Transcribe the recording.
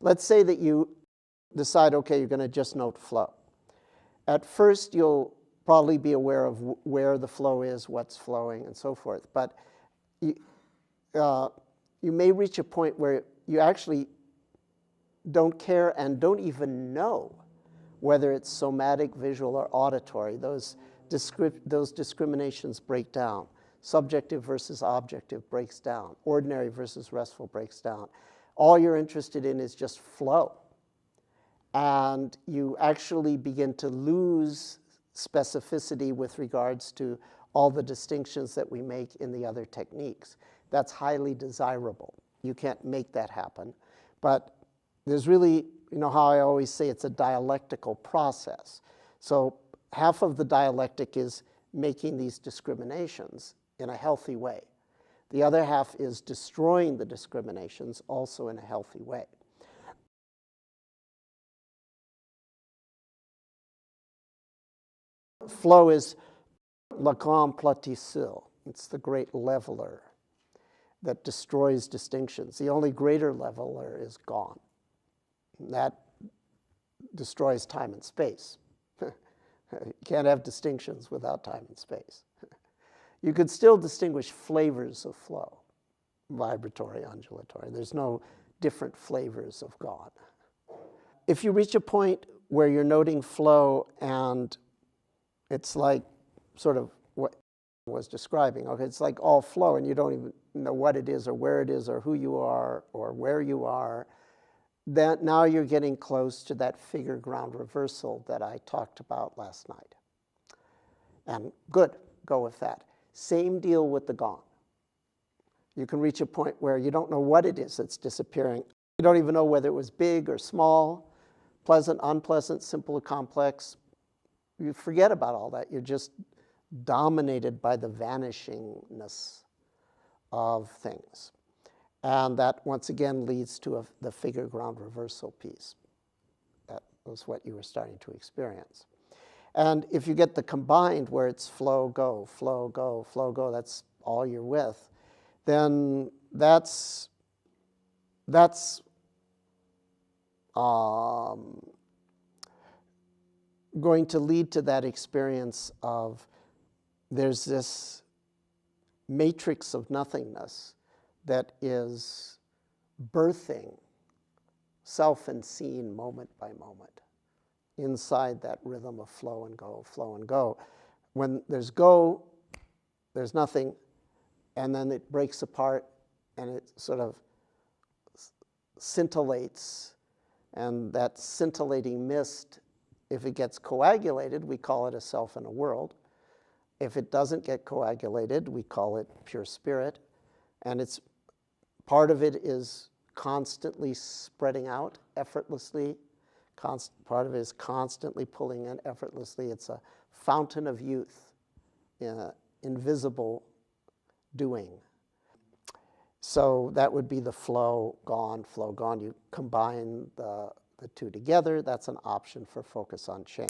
Let's say that you decide, okay, you're going to just note flow. At first, you'll probably be aware of where the flow is, what's flowing, and so forth. But you may reach a point where you actually don't care and don't even know whether it's somatic, visual, or auditory. Those discriminations break down. Subjective versus objective breaks down. Ordinary versus restful breaks down. All you're interested in is just flow. And you actually begin to lose specificity with regards to all the distinctions that we make in the other techniques. That's highly desirable. You can't make that happen. But there's really, you know how I always say it's a dialectical process. So half of the dialectic is making these discriminations in a healthy way. The other half is destroying the discriminations also in a healthy way. Flow is le grand platisseur. It's the great leveler that destroys distinctions. The only greater leveler is gone. That destroys time and space. You can't have distinctions without time and space. You could still distinguish flavors of flow, vibratory, undulatory. There's no different flavors of God. If you reach a point where you're noting flow and it's like sort of what I was describing, okay, it's like all flow and you don't even know what it is or where it is or who you are or where you are, then now you're getting close to that figure ground reversal that I talked about last night. And good, go with that. Same deal with the gone. You can reach a point where you don't know what it is that's disappearing. You don't even know whether it was big or small, pleasant, unpleasant, simple or complex. You forget about all that. You're just dominated by the vanishingness of things. And that, once again, leads to the figure ground reversal piece. That was what you were starting to experience. And if you get the combined, where it's flow, go, flow, go, flow, go, that's all you're with, then that's going to lead to that experience of there's this matrix of nothingness that is birthing self and seen moment by moment inside that rhythm of flow and go, flow and go. When there's go, there's nothing, and then it breaks apart and it sort of scintillates, and that scintillating mist, if it gets coagulated, we call it a self and a world. If it doesn't get coagulated, we call it pure spirit, and it's part of it is constantly spreading out effortlessly. Part of it is constantly pulling in effortlessly. It's a fountain of youth, invisible doing. So that would be the flow, gone, flow, gone. You combine the two together. That's an option for focus on change.